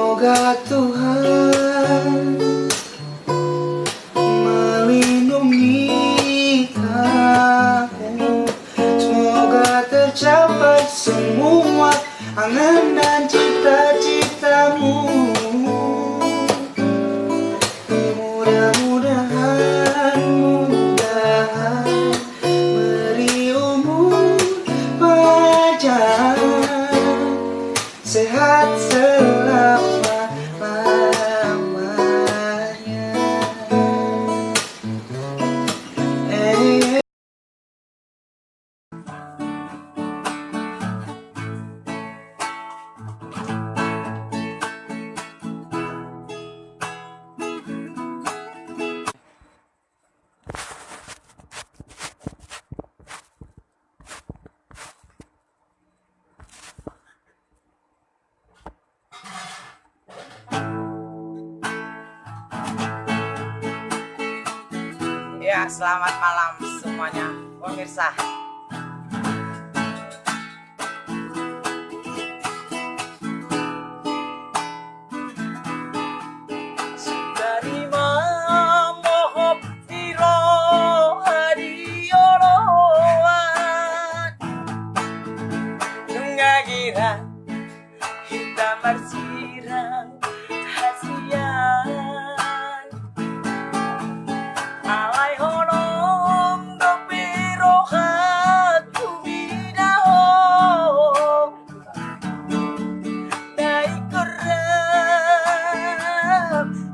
Semoga Tuhan melindungi kamu. Semoga tercapai semua angan dan cita-citamu. Mudah-mudahan beri umur panjang, sehat selama-lamanya. Ya, selamat malam semuanya pemirsa. Dari mohon piro hari oloan nungagira hitam bersirang hasian alai holong do piro hatu bidaho dai koram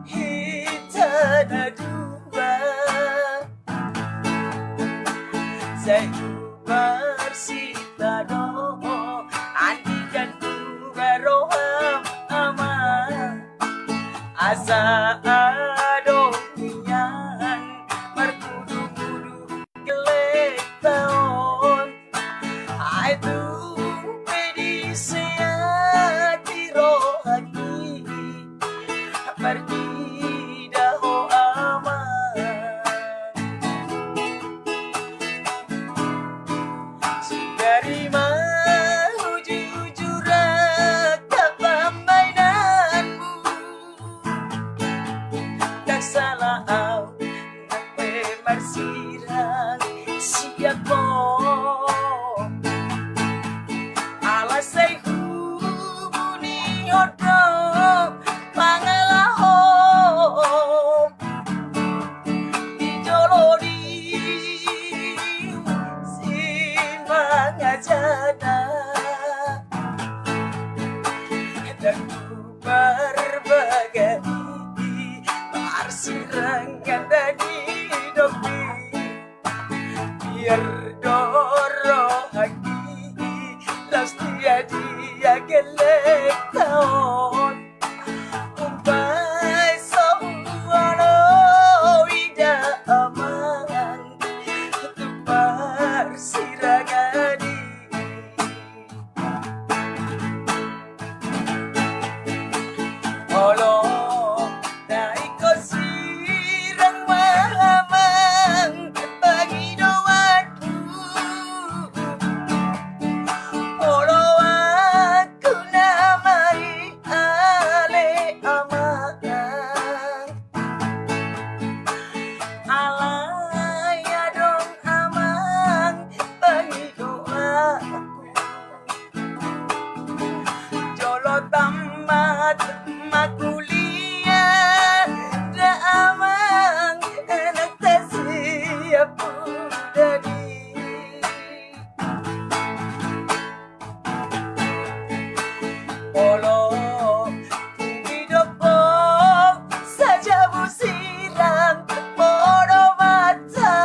hitana dua saya bersita doho andikan dua roham aman asa adonian berkudu-kudu gelek tahun itu pedisnya di rohani pergi daho aman dari mau jujur ke pemainanmu tak salah nape marsirang siapa alasai hubuni hodong pangalahom dijolodi simbang ajana dan ku berbagai marsirangan tadi dopi biar doro haki pasti dia gelek tahun umpai sohuano ida aman tupar siragadi olo dai kosirang mahamang pagi doaku olo aku namai ale aman alaya dong aman pagi doaku jolo tamat makuliah da amang anak tak siap dari polo hidupo saja busilang polo mata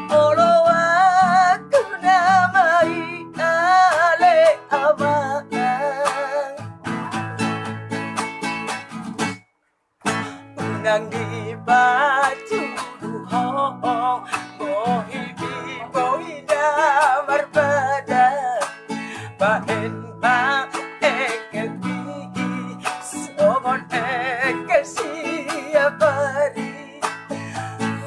polo aku namai ale abang unang di batu duhong bohi bi bohi damar badan bahen ba ekel bi somon ekel siapari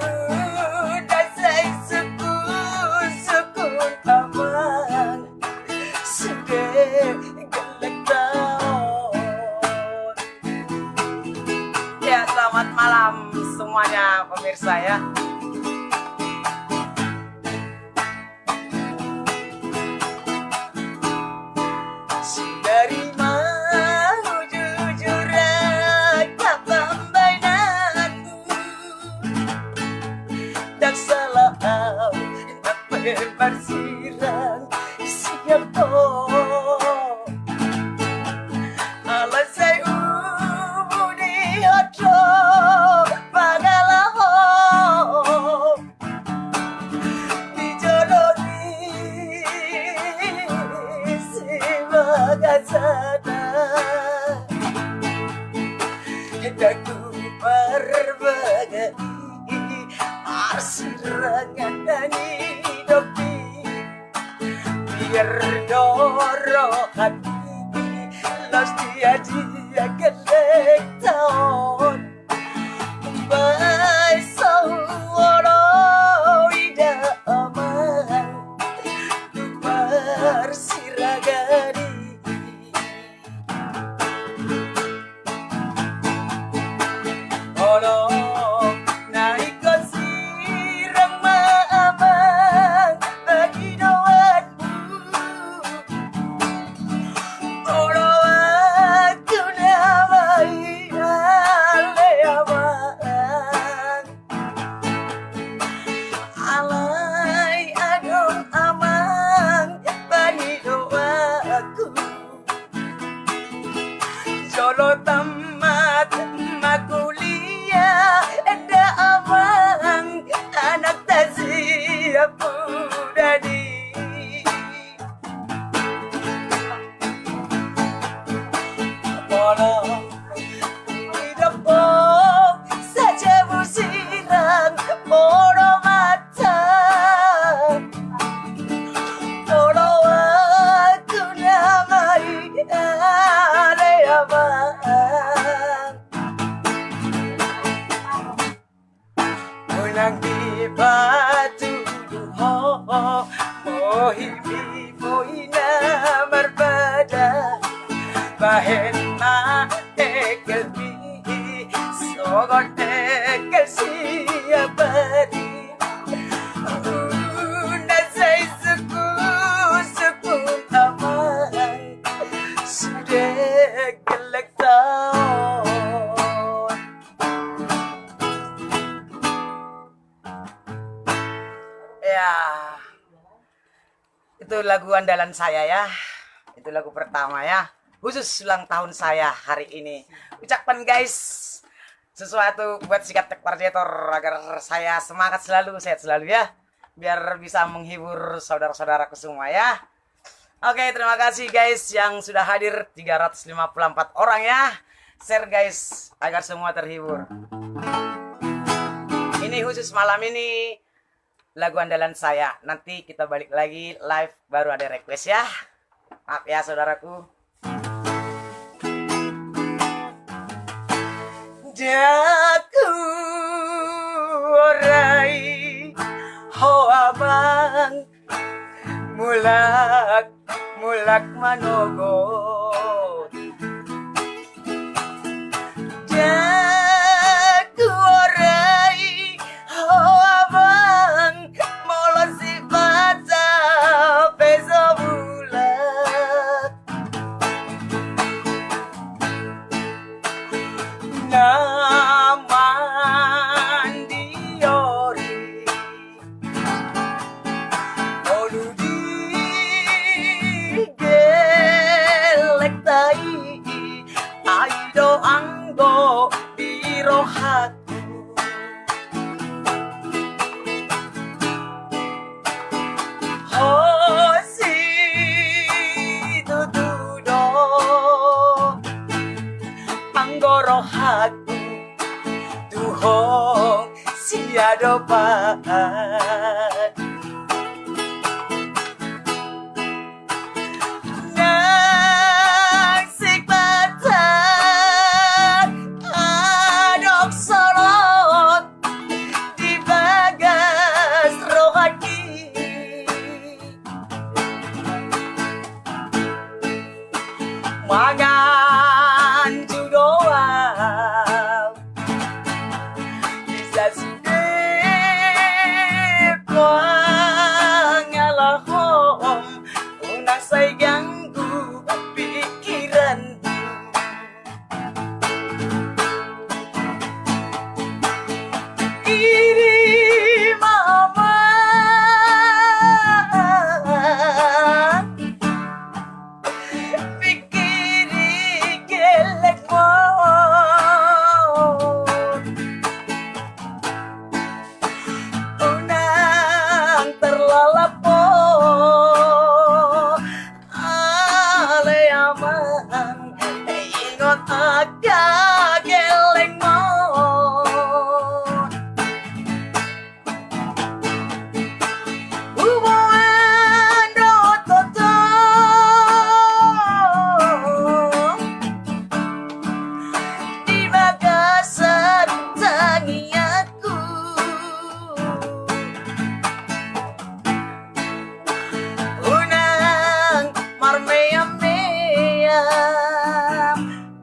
udah say sukun amang sudah gelek pemirsa ya. Dari mau jujur aja pembaianmu dan selalu bersirang siapa alasai umudi ojo pagalaho dijoloni sibagasana hendaku berbagai arsirangan dan hidupi biar dorohan los dia gelek tahun baik saworo ida aman bersiragani olo naik ke sirang maamang bagi doanmu olo aku namai aleaman alai adong amang bagi doaku jolo tamat makuliah enda amang anak tak siap dadi Pola hidup saja musiran pola mata pola aku namai aleaman Unang di batu duho Mohibi moina berbada Bahen ma ekel bi Sogot ekel siapari Unasai suku aman Sudah gelek tahun Ya, itu lagu andalan saya ya. Itu lagu pertama ya. Khusus ulang tahun saya hari ini. Ucapkan guys sesuatu buat sikat tekwardiator agar saya semangat selalu, sehat selalu ya. Biar bisa menghibur saudara-saudaraku semua ya. Oke, terima kasih guys yang sudah hadir 354 orang ya. Share guys agar semua terhibur. Ini khusus malam ini lagu andalan saya. Nanti kita balik lagi live baru ada request ya. Maaf ya saudaraku. Jaku orai hoabang mulak manogot Jaku orai hoabang molosi baca peso bulat naman diori oludi gelek tai aido anggo birohatu hosi tutudo anggorohaku tuhong siadopan nagsik batang adok solot di bagas rohaki mangan judoa bisa sudah aga geleng mo hubungan rototo di Makassar tangi aku unang marmea mea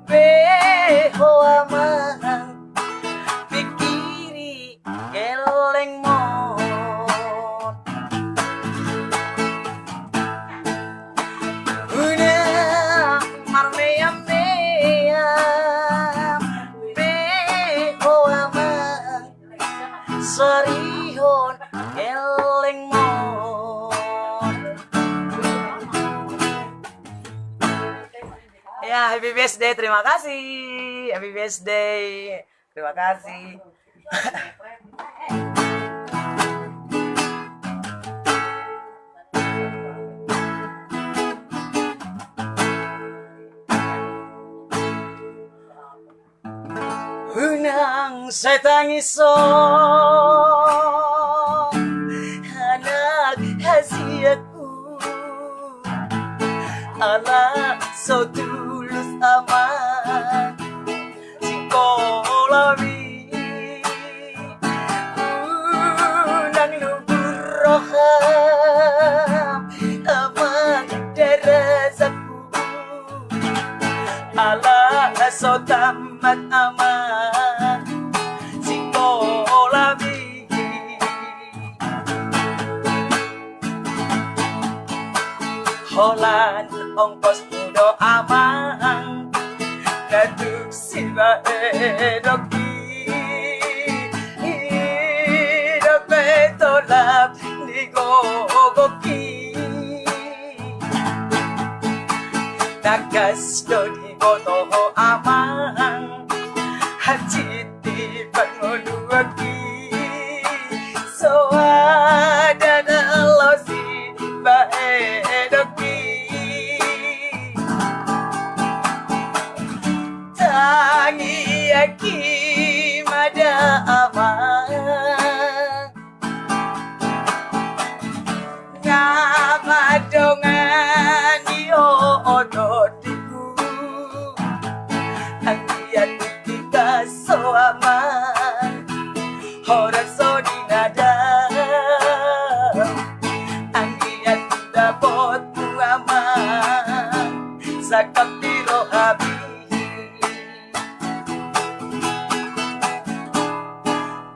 beho amang pikiri geleng mo unang marmea mea beho amang sarihon geleng mo. Ya, happy birthday, terima kasih. Happy birthday, terima kasih. Unang saya tangiso anak hasiatku ala so tulus aman sikolami unang lubur roham aman derasaku ala so tamat aman sikolami Holland ongkos mudo amang Naduk siba edoki Hidup betolap digogoki Nakas do dibotoho amang Hajit di pangoluaki So ada dalosi ba edoki Tangi aki mada amang Ngamadongan yo odotiku Anggian kita so aman Horak so dinada Anggian dapot aman Sakap diro habi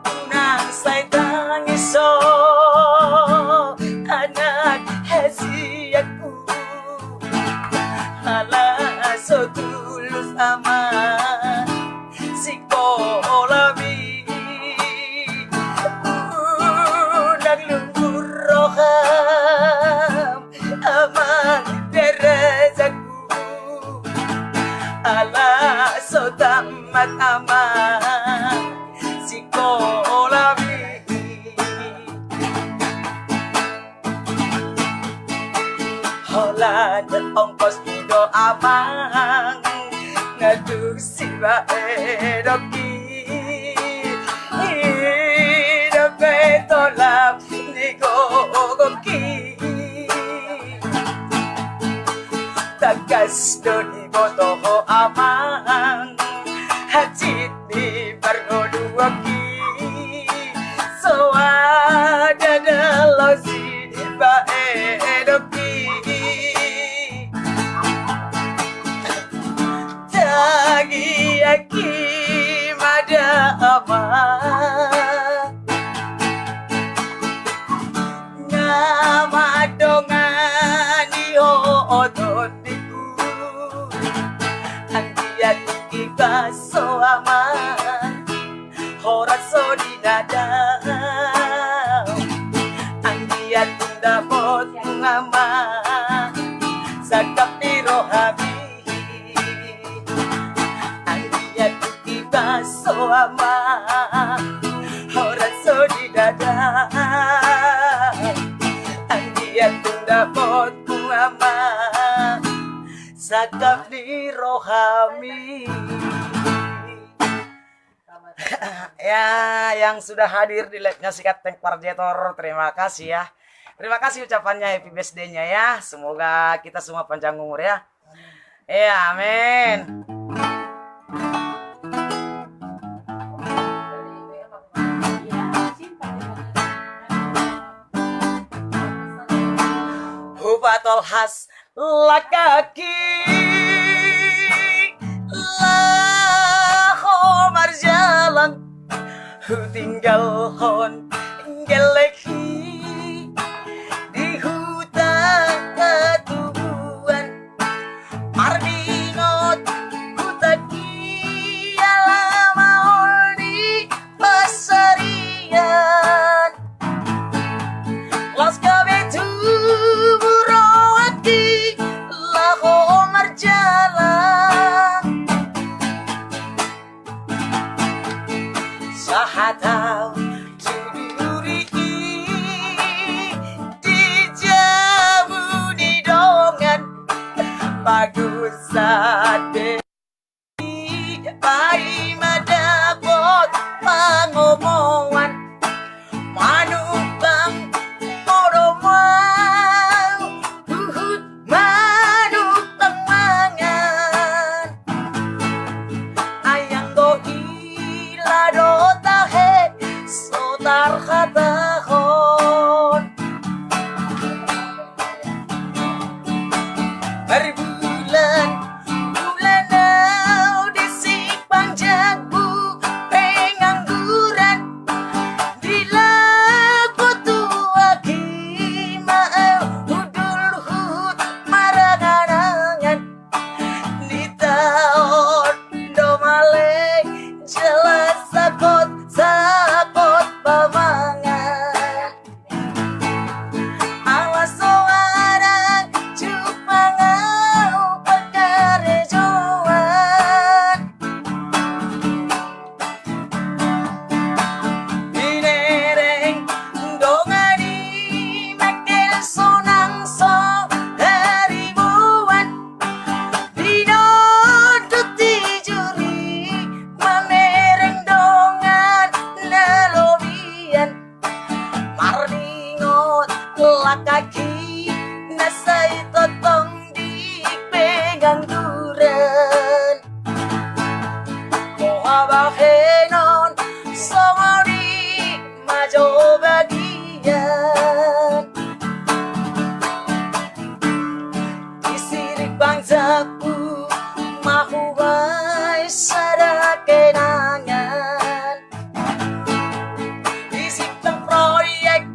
Unang say tangiso Anak hesiaku Hala so tulus aman Sikolami Unang lungkur roham Aman derezaku Ala so tamat aman Sikolami Holland ongkos mudo amang Ngaduk siba edoki Hidup betolap digogoki Takas do dibotoho amang Hajit di barnoluaki So ada dalosi ba edoki Tangi aki mada amang Ngamadongan yo odotiku Anggian kita so aman Horak so dinada Anggian dapot ngaman Sakap diro habi Anggian kita so aman Horak so dinada Anggian dapot ngaman cakap di rohami. Ya, yang sudah hadir di live-nya Sikat Tekwarjetor, terima kasih ya. Terima kasih ucapannya, happy birthday-nya ya. Semoga kita semua panjang umur ya. Ya, amin. Hubatul has lakaki laho marjalan tinggal hon geleki di hutan ketubuhan mardingot kutaki alamahol di pasarian las kabetu burawati laho marjalan sahatau tuduri di jamu di dongan bagus sate pai madapot pangomongan manubang modomang uhud manubang mangan ayang go ilado tahe sotar khatahon berbulan bulanau di simpang jagu pengangguran di lagu tuaki maau hudul hud maranganangan di tahun domale jelas sakot sakot pamangan awas orang cupangau pekarejoan dinereng dongani makel sonang so haribuan dinoduti juri mamereng dongan nalobian mardingot lakaki nasay totong di pegang duran mohabahenon songori majo bagian disirik bangsaku mahubay sada kenangan disiptang proyek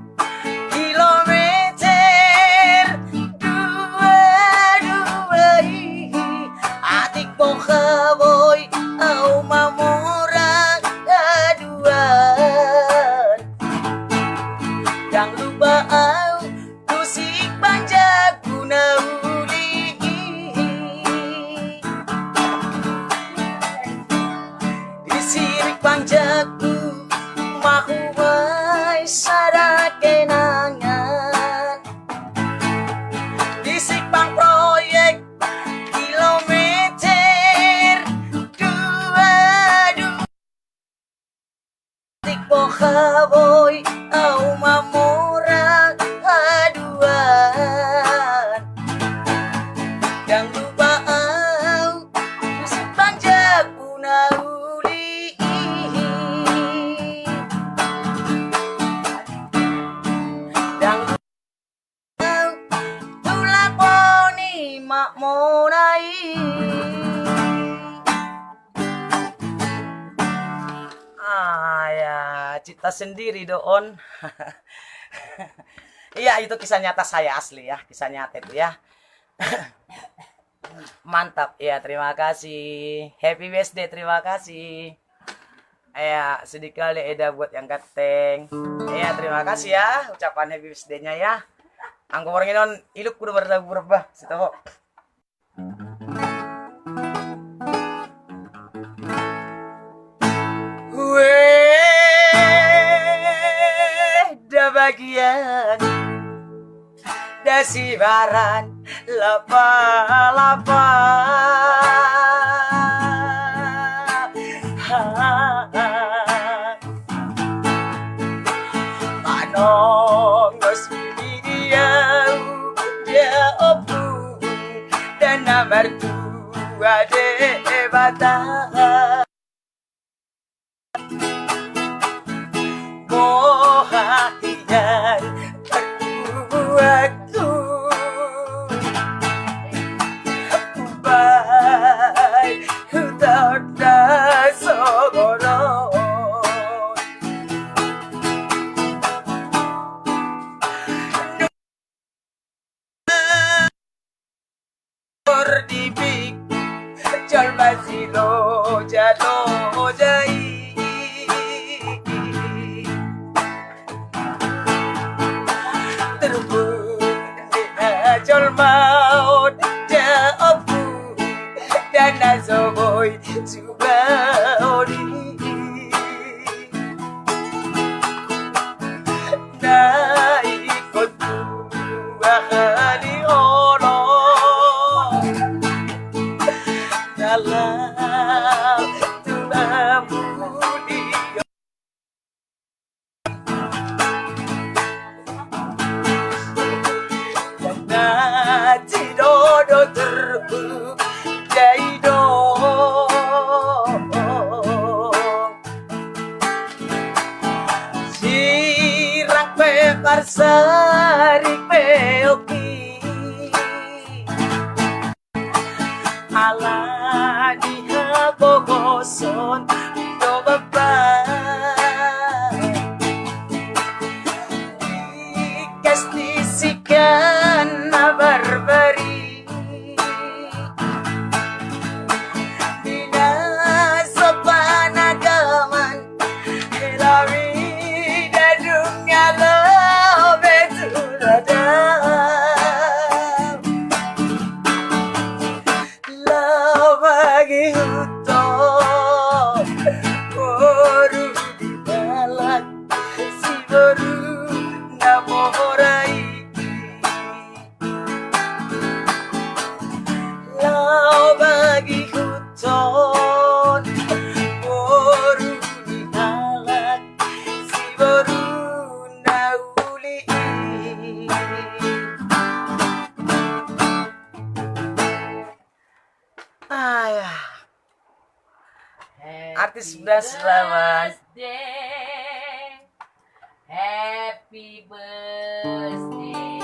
kilometer dua atik bokaboy au mamorang aduan yang lupa au tusik banjaku nauli disirik banjaku mahumay sada kenangan disipang proyek kilometer dua tikbo kaboy au mamorang aduan yang lupa au disipang jagu nauli yang tulaponi mak monai ya cita sendiri doon. Iya itu kisah nyata saya asli ya, kisah nyata itu ya. Mantap ya, terima kasih, happy birthday, terima kasih ya, sedikit kali Eda buat yang gateng ya, terima kasih ya ucapan happy birthday-nya ya. Anggo orang non iluk kudu berubah sitaho. Da bagian dasibaran lapa-lapa ade bata mohaian terbuatku baik tanda sogoro dipik jal masilo jalo jai terbun dina jal maut jauh dan nazoboy juga ori na ikut dua kali dalam tubuhmu dia dan tidodo terbuk jaido sirak pekar sarik peoki ala dia bogoson do baba dikastisikan barbari dina sopan agaman helawi dadunya lo betulada bagi hutan baru di balak si baru namorai lau bagi hutan baru di balak si baru nauli ayah artis belas lawan Happy birthday,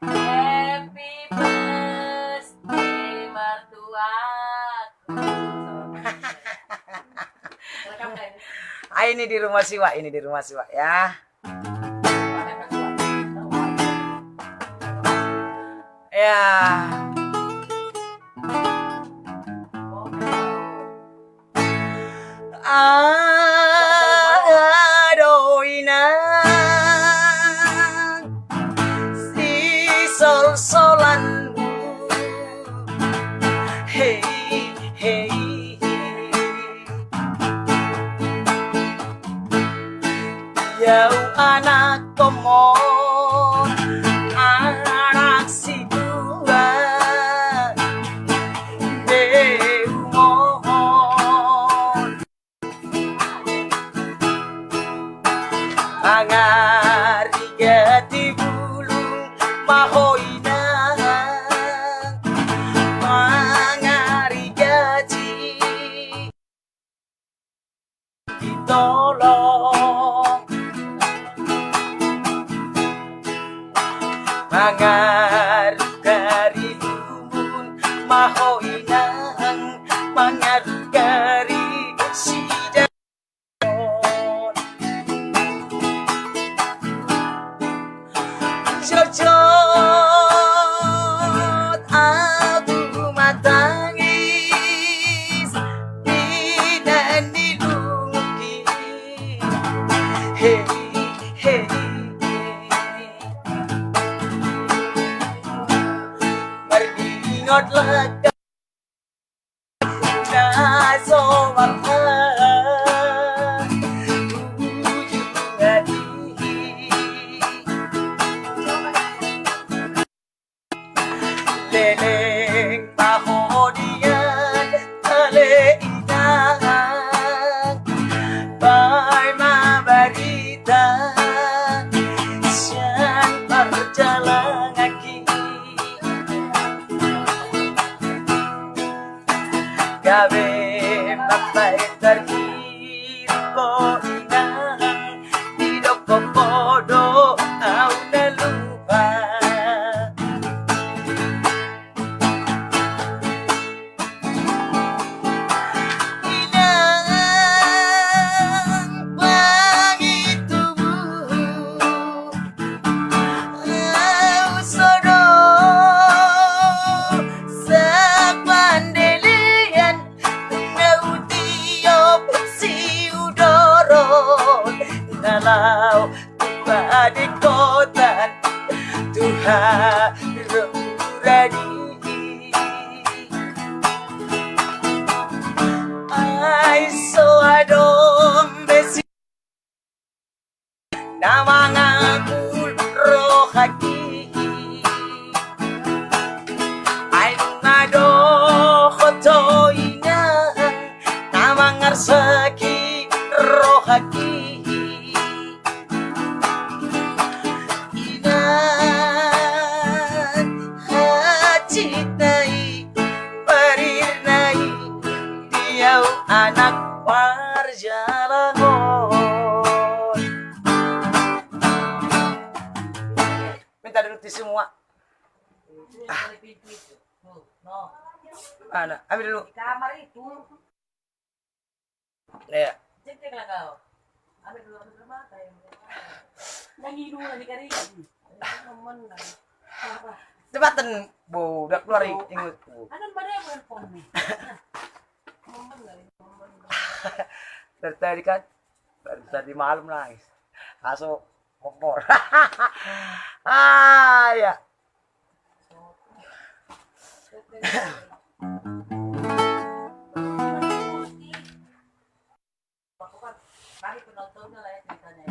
happy birthday mertuaku. Ini di rumah Siwa, ini di rumah Siwa ya. Ya. Adoinan si sol-solanmu hey hey yau anak komon anak si dua Angariga di bulung mahoina Angariga ditolong Angariga di bulung mahoina Angariga si cocot aku matangis dan dilungi hey hey beringot lega naso warna leleng mahodian kaleinan bai mabarita siang berjalan kaki gawe bapak terkiri ko inang didok podo au na lupa inang pangitumu au sodo sa pandelian nautiop si udoro nalau tuba di kota Tuhan radi ai so adom besi nama ngakul rohaki ai ngado khoto ina nama ngarsaki rohaki inan hacitai parirnai diau anak parjalangon minta duduk di semua Dari pintu itu. Tuh, no. mana ambil dulu Di kamar itu. ya Cek lah kau. Ambil dulu mata yang. Lagi dulu di kari. Temen lah. Apa? cepatan budak keluar ingut Ada pada yang handphone nih. Momen lah. dari tadi kan dari tadi malam nangis masuk kompor ya Bagi penontonnya lah ya ceritanya.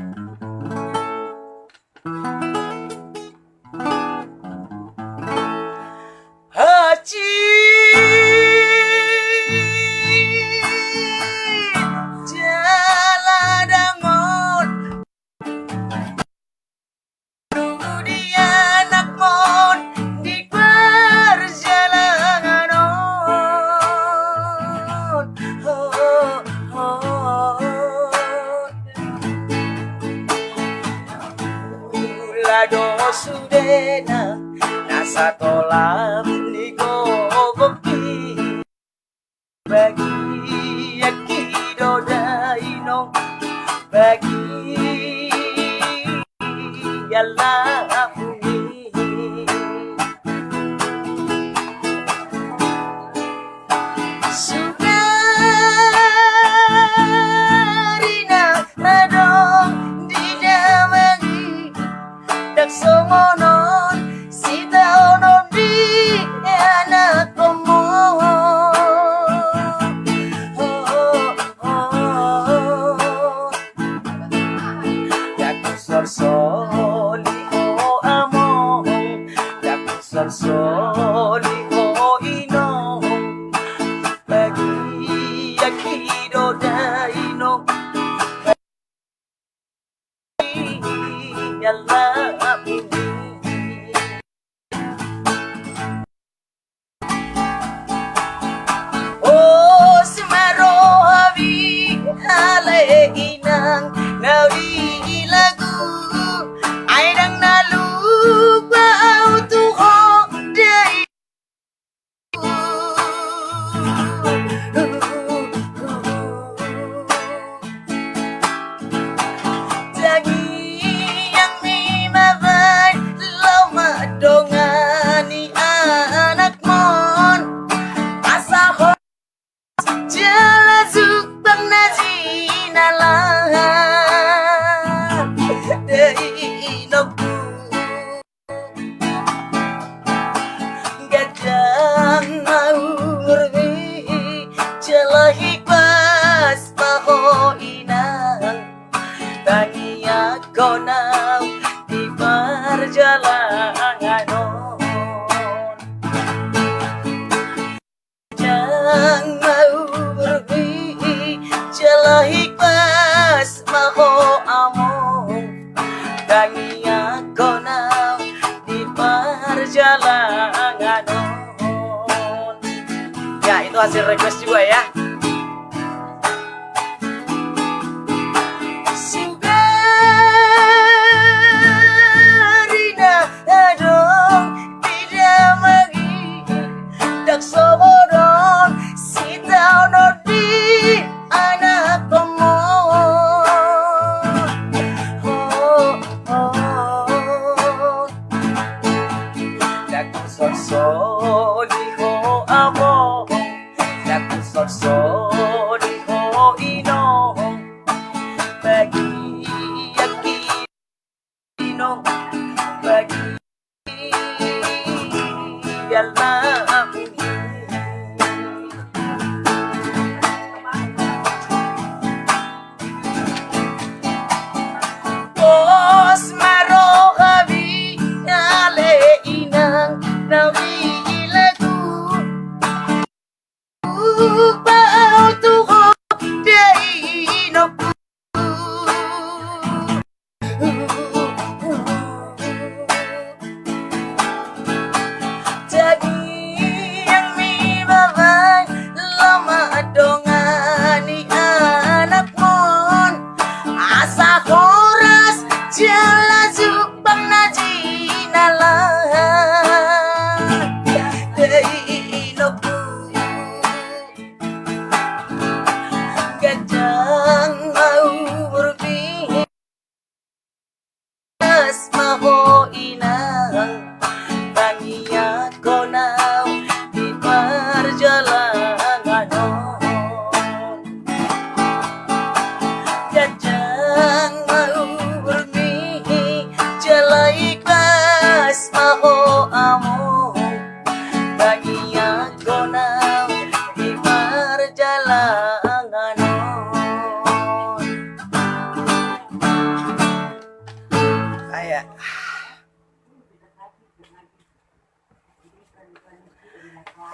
Haji Jaladangon Dunia anak mon di perjalanan Lado sudena nasa kolam ni gogoki bagi yakido daino bagi yalla bumi Sudarina adong dinamagi dak songonon sita onon di anak komo dak soli o among dak soli o ino bagi yakido daino yalla bumi oh semaro habi ale inang nawi lagu aidang nalu bau tuho dai Dagi yang mimabay lama dongani anak mon asaho jalazuk bang nazinalah itu hasil request juga ya.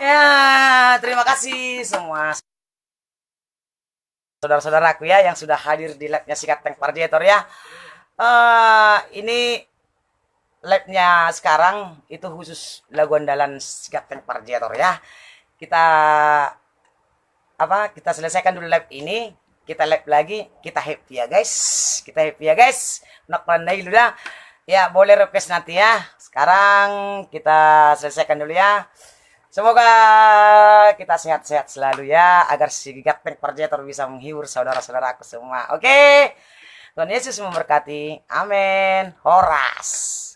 Ya, terima kasih semua saudara-saudaraku ya yang sudah hadir di live-nya Sikat Tank Pardiator ya. Ini live-nya sekarang itu khusus lagu andalan Sikat Tank Pardiator ya. Kita selesaikan dulu live ini, kita live lagi, kita happy ya guys. Kita happy ya guys. Nak pandai dulu ya. Ya, boleh request nanti ya. Sekarang kita selesaikan dulu ya. Semoga kita sehat-sehat selalu ya, agar Sikat Tank Pardiator bisa menghibur saudara-saudaraku semua. Oke, Tuhan Yesus memberkati. Amin. Horas.